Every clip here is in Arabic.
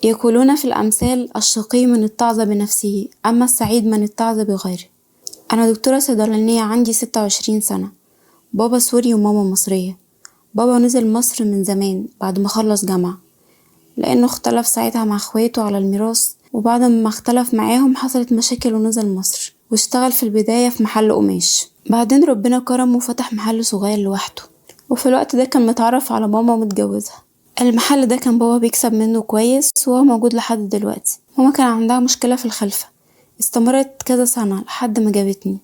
يقولون في الأمثال: الشقي من اتعظ بنفسه، أما السعيد من اتعظ بغيره. أنا دكتورة صيدلانية، عندي 26 سنة. بابا سوري وماما مصرية. بابا نزل مصر من زمان بعد ما خلص جامعة، لأنه اختلف ساعتها مع اخواته على الميراث، وبعد ما اختلف معاهم حصلت مشاكل ونزل مصر، واشتغل في البداية في محل قماش. بعدين ربنا كرمه وفتح محل صغير لوحده، وفي الوقت ده كان متعرف على ماما ومتجوزها. المحل ده كان بابا بيكسب منه كويس، وهو موجود لحد دلوقتي. ماما كان عندها مشكلة في الخلفة، استمرت كذا سنة لحد ما جابتني،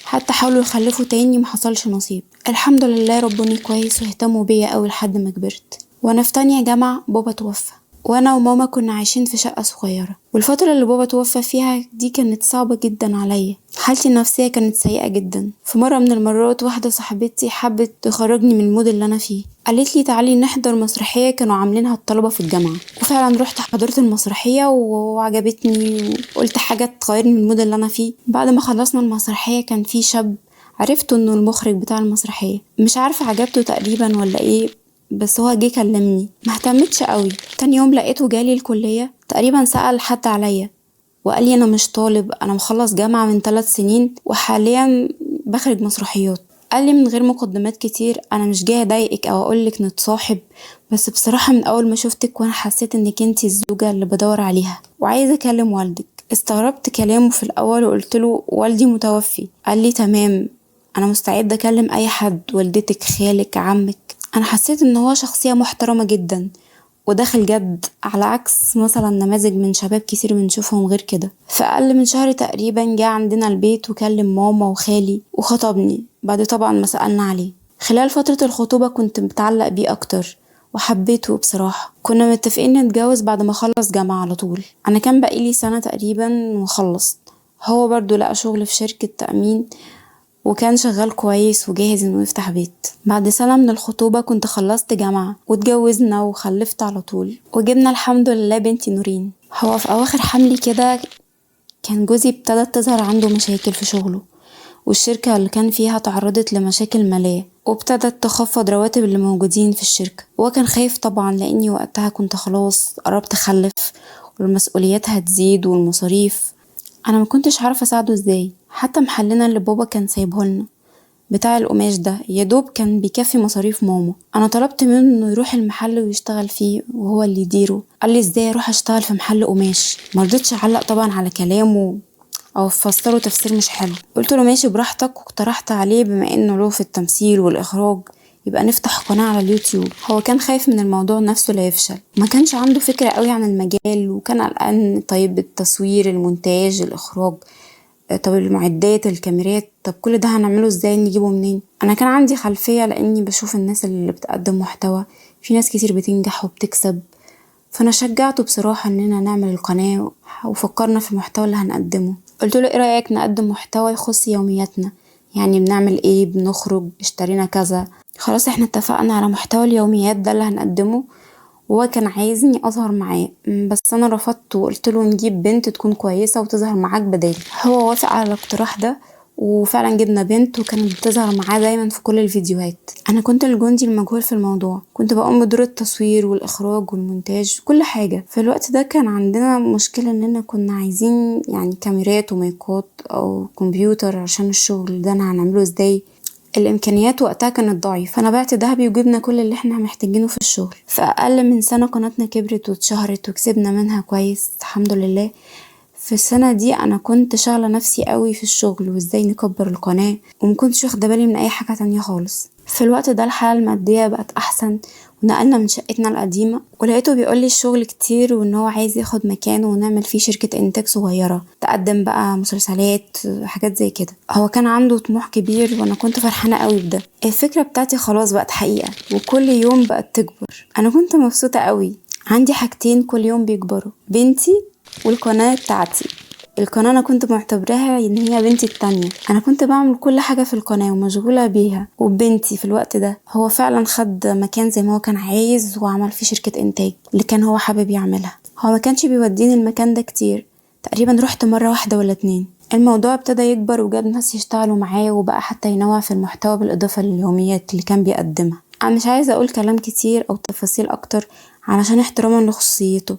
حتى حاولوا يخلفوا تاني محصلش نصيب. الحمد لله ربنا كويس واهتموا بيا اوي لحد ما كبرت. وانا في تانية جامعة بابا توفى، وانا وماما كنا عايشين في شقة صغيرة. والفترة اللي بابا توفى فيها دي كانت صعبة جدا عليا، حالتي النفسية كانت سيئة جدا. في مرة من المرات واحدة صاحبتي حبت تخرجني من المود اللي انا فيه، قالت لي تعالي نحضر مسرحية كانوا عاملينها الطلبة في الجامعة. وفعلا رحت حضرت المسرحية وعجبتني، وقلت حاجة تغيرني من المود اللي انا فيه. بعد ما خلصنا المسرحية كان في شاب عرفت انه المخرج بتاع المسرحية، مش عارفة عجبته تقريبا ولا ايه، بس هو جه كلمني، ما اهتمتش قوي. تاني يوم لقيته جالي الكلية، تقريبا سأل حد عليا وقال لي انا مش طالب، انا مخلص جامعة من 3 سنين وحاليا بخرج مسرحيات. قال لي من غير مقدمات كتير: انا مش جاي اضايقك او اقولك نتصاحب، بس بصراحة من اول ما شفتك وانا حسيت انك انتي الزوجة اللي بدور عليها، وعايزة اكلم والدك. استغربت كلامه في الاول وقلت له والدي متوفي. قال لي تمام، انا مستعد اكلم اي حد، والدتك، خالك، عمك. انا حسيت ان هو شخصية محترمة جدا وداخل جد، على عكس مثلا نماذج من شباب كتير بنشوفهم غير كده. في اقل من شهر تقريبا جه عندنا البيت وكلم ماما وخالي وخطبني، بعد طبعا ما سألنا عليه. خلال فترة الخطوبة كنت متعلق بيه اكتر وحبيته بصراحة. كنا متفقين نتجوز بعد ما خلص جامعة على طول. انا كان بقيلي سنة تقريبا وخلصت. هو برضو لقى شغل في شركة تأمين وكان شغال كويس وجاهز انه يفتح بيت. بعد سنة من الخطوبة كنت خلصت جامعة واتجوزنا وخلفت على طول، وجبنا الحمد لله بنتي نورين. هو في اواخر حملي كده كان جوزي ابتدت تظهر عنده مشاكل في شغله، والشركة اللي كان فيها تعرضت لمشاكل مالية، وابتدت تخفض رواتب اللي موجودين في الشركة. وهو كان خايف طبعا، لاني وقتها كنت خلاص قربت اخلف والمسؤوليات هتزيد والمصاريف. انا ما كنتش عارفة اساعده ازاي. حتى محلنا اللي بابا كان سايبهولنا بتاع القماش ده يدوب كان بيكفي مصاريف ماما. انا طلبت منه انه يروح المحل ويشتغل فيه وهو اللي يديره. قال لي ازاي اروح اشتغل في محل قماش؟ مرضتش اعلق طبعا على كلامه او افسره تفسير مش حلو. قلت له ماشي براحتك، واقترحت عليه بما انه له في التمثيل والاخراج يبقى نفتح قناة على اليوتيوب. هو كان خايف من الموضوع نفسه لا يفشل، ما كانش عنده فكرة قوي عن المجال، وكان قلقان. طيب التصوير، المونتاج، الاخراج، طب المعدات، الكاميرات، طب كل ده هنعمله ازاي، نجيبه منين؟ انا كان عندي خلفية لاني بشوف الناس اللي بتقدم محتوى، في ناس كتير بتنجح وبتكسب، فانا شجعته بصراحة اننا نعمل القناة، وفكرنا في المحتوى اللي هنقدمه. قلت له ايه رأيك نقدم محتوى يخص يومياتنا، يعني بنعمل ايه، بنخرج، اشترينا كذا. خلاص احنا اتفقنا على محتوى اليوميات ده اللي هنقدمه، وهو كان عايزني اظهر معاه، بس انا رفضت وقلت له نجيب بنت تكون كويسة وتظهر معاك بدالي. هو وافق على الاقتراح ده، وفعلا جبنا بنت وكانت بتظهر معاه دايما في كل الفيديوهات. انا كنت الجندي المجهول في الموضوع، كنت بقوم بدور التصوير والاخراج والمونتاج كل حاجة. في الوقت ده كان عندنا مشكلة اننا كنا عايزين يعني كاميرات ومايكات او كمبيوتر عشان الشغل ده انا هنعمله ازاي. الامكانيات وقتها كانت ضعيفة، فانا بعت دهبي وجبنا كل اللي احنا محتاجينه في الشغل. في اقل من سنة قناتنا كبرت واتشهرت وكسبنا منها كويس الحمد لله. في السنة دي انا كنت شاغلة نفسي قوي في الشغل وازاي نكبر القناة، ومكنتش واخدة بالي من اي حاجة تانية خالص. في الوقت ده الحالة المادية بقت احسن، ونقلنا من شقتنا القديمة، ولقيته بيقولي الشغل كتير وان هو عايز ياخد مكانه ونعمل فيه شركة انتاج صغيرة تقدم بقى مسلسلات، حاجات زي كده. هو كان عنده طموح كبير وانا كنت فرحانة قوي بده. الفكرة بتاعتي خلاص بقت حقيقة وكل يوم بقت تكبر. انا كنت مبسوطة قوي. عندي حاجتين كل يوم بيكبروا: بنتي والقناة بتاعتي. القناة انا كنت معتبرها ان هي بنتي التانية. انا كنت بعمل كل حاجة في القناة ومشغولة بيها وبنتي. في الوقت ده هو فعلا خد مكان زي ما هو كان عايز، وعمل فيه شركة انتاج اللي كان هو حابب يعملها. هو ما كانش بيوديني المكان ده كتير، تقريبا رحت مرة واحدة ولا 2. الموضوع ابتدى يكبر وجاب ناس يشتغلوا معاه، وبقى حتى ينوع في المحتوى بالاضافة لليوميات اللي كان بيقدمها. انا مش عايزة اقول كلام كتير او تفاصيل اكتر علشان احتراما لخصوصيته،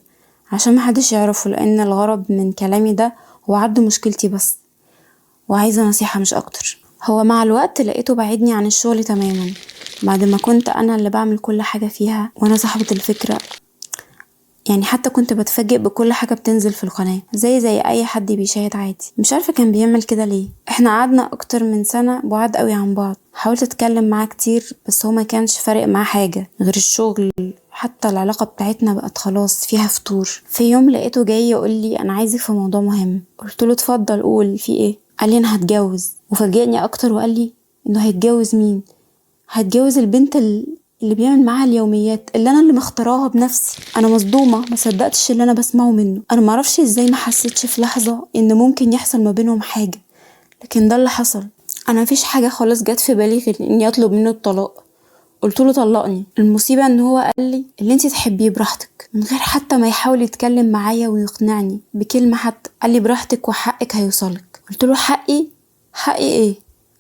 عشان محدش يعرفه، لان الغرض من كلامي ده هو عد مشكلتي بس، وعايزة نصيحة مش اكتر. هو مع الوقت لقيته بعدني عن الشغل تماما، بعد ما كنت انا اللي بعمل كل حاجة فيها وانا صاحبة الفكرة. يعني حتى كنت بتفاجئ بكل حاجة بتنزل في القناة زي اي حد بيشاهد عادي. مش عارفة كان بيعمل كده ليه. احنا قعدنا اكتر من سنة بعاد قوي عن بعض، حاولت اتكلم معاه كتير بس هو ما كانش فارق معاه حاجة غير الشغل. حتى العلاقة بتاعتنا بقت خلاص فيها فتور. في يوم لقيته جاي يقول لي انا عايزك في موضوع مهم. قلت له اتفضل قول، في ايه؟ قال لي انا هتجوز. وفاجئني اكتر وقال لي انه هيتجوز مين؟ هتجوز البنت اللي بيعمل معاها اليوميات، اللي انا اللي مختاراها بنفسي. انا مصدومه، ما صدقتش اللي انا بسمعه منه. انا ما اعرفش ازاي ما حسيتش في لحظه ان ممكن يحصل ما بينهم حاجه، لكن ده اللي حصل. انا مفيش حاجه خالص جت في بالي غير اني اطلب منه الطلاق. قلت له طلقني. المصيبه ان هو قال لي اللي انت تحبيه براحتك، من غير حتى ما يحاول يتكلم معايا ويقنعني بكلمه حتى. قال لي براحتك وحقك هيوصلك. قلت له حقي؟ حقي ايه؟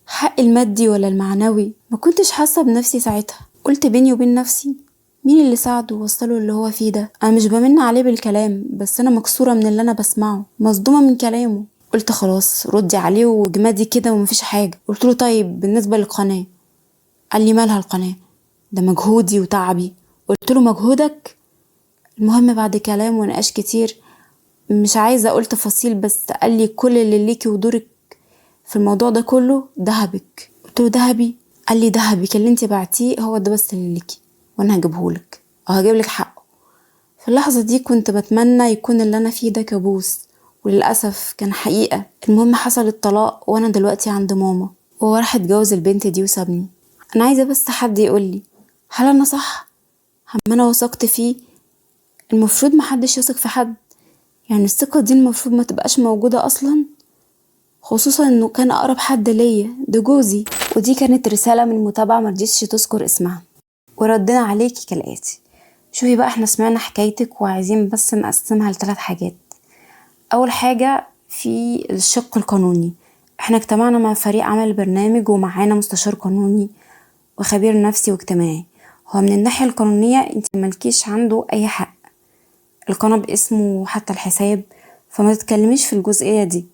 حق المادي ولا المعنوي؟ ما كنتش حاسه بنفسي ساعتها. قلت بيني وبين نفسي مين اللي ساعده ووصله اللي هو فيه ده؟ انا مش بمن عليه بالكلام، بس انا مكسوره من اللي انا بسمعه، مصدومه من كلامه. قلت خلاص ردي عليه وجمادي كده ومفيش حاجه. قلت له طيب بالنسبه للقناه؟ قال لي مالها القناه؟ ده مجهودي وتعبي. قلت له مجهودك؟ المهم بعد كلام ونقاش كتير، مش عايزه اقول تفاصيل، بس قال لي كل اللي ليكي ودورك في الموضوع ده كله دهبك. قلت له دهبي؟ قال لي دهبك اللي انت بعتيه هو ده بس اللي ليكي، وانا هجيبهولك او هجيبلك حقه. في اللحظه دي كنت بتمنى يكون اللي انا فيه ده كابوس، وللاسف كان حقيقه. المهم حصل الطلاق وانا دلوقتي عند ماما، وهو راح اتجوز البنت دي وسابني. انا عايزه بس حد يقولي هل انا صح؟ هم انا وثقت فيه؟ المفروض محدش يثق في حد، يعني الثقه دي المفروض ما تبقاش موجوده اصلا، خصوصا انه كان اقرب حد ليا، ده جوزي. ودي كانت رسالة من متابعة مرضتش تذكر اسمها، وردنا عليكي كالآتي. شوفي بقى، احنا سمعنا حكايتك وعايزين بس نقسمها ل3 حاجات. اول حاجة في الشق القانوني، احنا اجتمعنا مع فريق عمل برنامج ومعانا مستشار قانوني وخبير نفسي واجتماعي. هو من الناحية القانونية انت ملكيش عنده اي حق، القناة باسمه حتى الحساب، فما تتكلميش في الجزئية دي.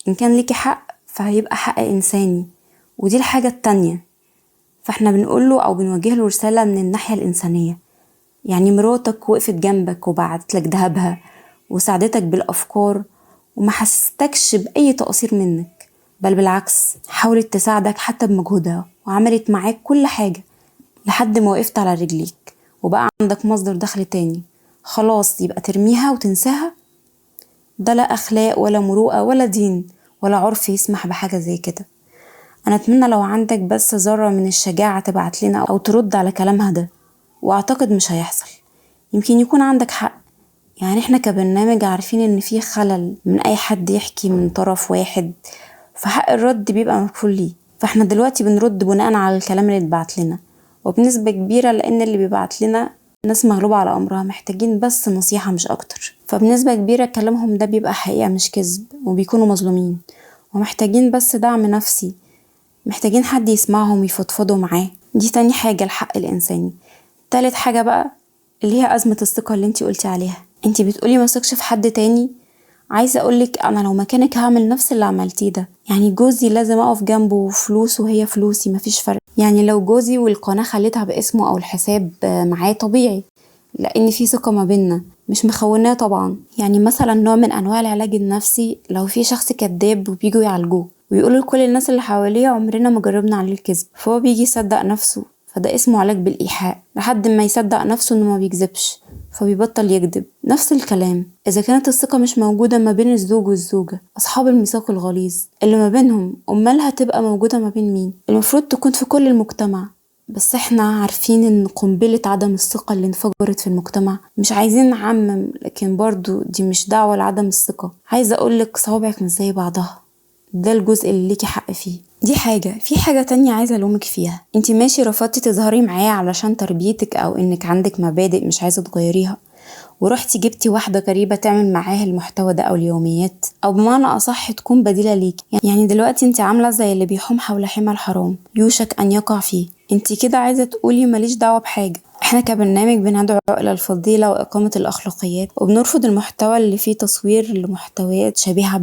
ان كان ليكي حق فهيبقى حق انساني، ودي الحاجة التانية. فاحنا بنقوله او بنوجه له رسالة من الناحية الانسانية. يعني مراتك وقفت جنبك وبعتلك دهبها وساعدتك بالافكار وما حسستكش باي تقصير منك، بل بالعكس حاولت تساعدك حتى بمجهودها وعملت معاك كل حاجة لحد ما وقفت على رجليك وبقى عندك مصدر دخل تاني. خلاص يبقى ترميها وتنساها؟ ده لا اخلاق ولا مروءة ولا دين ولا عرف يسمح بحاجة زي كده. انا اتمنى لو عندك بس ذرة من الشجاعة تبعت لنا او ترد على كلامها ده، واعتقد مش هيحصل. يمكن يكون عندك حق، يعني احنا كبرنامج عارفين ان في خلل من اي حد يحكي من طرف واحد، فحق الرد بيبقى مكفول ليه. فاحنا دلوقتي بنرد بناء على الكلام اللي اتبعت لنا، وبنسبة كبيرة لان اللي بيبعت لنا ناس مغلوبة على امرها، محتاجين بس نصيحة مش اكتر. فبنسبة كبيرة كلامهم ده بيبقى حقيقة مش كذب، وبيكونوا مظلومين ومحتاجين بس دعم نفسي، محتاجين حد يسمعهم ويفضفضوا معاه. دي تاني حاجة، الحق الإنساني. تالت حاجة بقى اللي هي أزمة الثقة اللي انتي قلتي عليها. انتي بتقولي ما ثقش في حد تاني، عايزة أقولك أنا لو مكانك هعمل نفس اللي عملتيه ده. يعني جوزي لازم أقف جنبه، وفلوسه وهي فلوسي مفيش فرق. يعني لو جوزي والقناة خليتها باسمه أو الحساب معاه طبيعي، لأن في ثقة ما بيننا مش مخوناه طبعا. يعني مثلا نوع من أنواع العلاج النفسي، لو في شخص كذاب وبيجوا يعالجوه ويقولوا لكل الناس اللي حواليه عمرنا ما جربنا عليه الكذب، فهو بيجي يصدق نفسه، فده اسمه علاج بالإيحاء، لحد ما يصدق نفسه انه ما بيكذبش فبيبطل يكذب. نفس الكلام إذا كانت الثقة مش موجودة ما بين الزوج والزوجة، أصحاب الميثاق الغليظ اللي ما بينهم، أمال هتبقى موجودة ما بين مين؟ المفروض تكون في كل المجتمع. بس احنا عارفين ان قنبلة عدم الثقة اللي انفجرت في المجتمع، مش عايزين نعمم، لكن برضو دي مش دعوة لعدم الثقة. عايزة اقولك صوابعك مش زي بعضها، ده الجزء اللي ليكي حق فيه. دي حاجة. في حاجة تانية عايزة ألومك فيها، انتي ماشي رفضتي تظهري معايا علشان تربيتك أو انك عندك مبادئ مش عايزة تغيريها، ورحتي جبتي واحدة غريبة تعمل معاها المحتوى ده أو اليوميات، أو بمعنى أصح تكون بديلة ليكي. يعني دلوقتي انتي عاملة زي اللي بيحوم حول حمى الحرام يوشك أن يقع فيه. انتي كده عايزة تقولي ماليش دعوة بحاجة، احنا كبرنامج بندعو إلى الفضيلة وإقامة الأخلاقيات، وبنرفض المحتوى اللي فيه تصوير لمحتويات شبيهة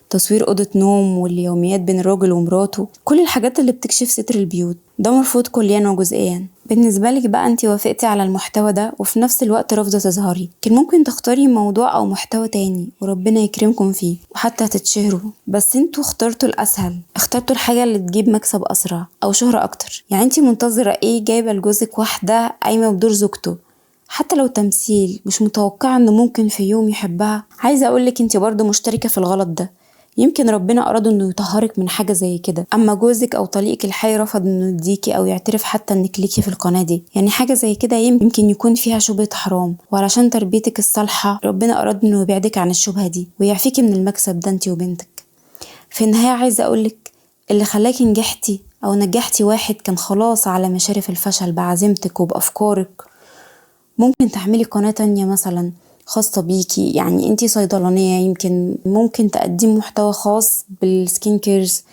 بتصوير أوضة نوم واليوميات بين الراجل ومراته، كل الحاجات اللي بتكشف ستر البيوت، ده مرفوض كليا وجزئيا. بالنسبة لك بقى انتي وافقتي على المحتوى ده وفي نفس الوقت رافضة تظهري، كان ممكن تختاري موضوع أو محتوى تاني وربنا يكرمكم فيه وحتى هتتشهروا، بس انتوا اخترتوا الأسهل، اخترتوا الحاجة اللي تجيب مكسب أسرع أو شهرة أكتر. يعني انتي منتظرة ايه؟ جايبة لجوزك واحدة قايمة بدور زوجته حتى لو تمثيل، مش متوقعة انه ممكن في يوم يحبها. عايزة اقولك انتي برضو مشتركة في الغلط ده، يمكن ربنا أراد إنه يطهرك من حاجة زي كده، أما جوزك أو طليقك الحي رفض إنه يديكي أو يعترف حتى إنك ليكي في القناة دي، يعني حاجة زي كده يمكن يكون فيها شبهة حرام، وعلشان تربيتك الصالحة ربنا أراد إنه يبعدك عن الشبهة دي ويعفيكي من المكسب ده انتي وبنتك. في النهاية عايزة أقولك اللي خلاكي نجحتي أو نجحتي واحد كان خلاص على مشارف الفشل بعزيمتك وبأفكارك. ممكن تعملي قناة تانية مثلا خاصة بيكي، يعني انتي صيدلانية يمكن ممكن تقدمي محتوى خاص بالسكين كيرز،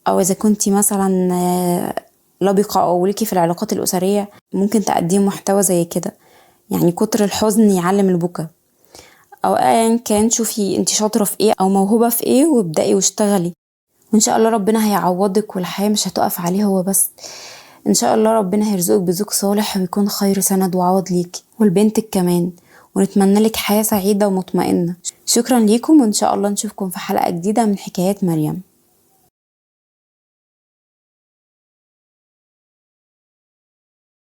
او اذا كنتي مثلا لبقة او ليكي في العلاقات الاسرية ممكن تقدمي محتوى زي كده، يعني كتر الحزن يعلم البكا، او ايا كان شوفي انتي شاطرة في ايه او موهوبة في ايه وابدأي واشتغلي، وان شاء الله ربنا هيعوضك والحياة مش هتقف عليه هو بس. ان شاء الله ربنا هيرزقك بزوج صالح ويكون خير سند وعوض ليكي ولبنتك كمان، ونتمنى لك حياة سعيدة ومطمئنة. شكرا ليكم، وان شاء الله نشوفكم في حلقة جديدة من حكايات مريم.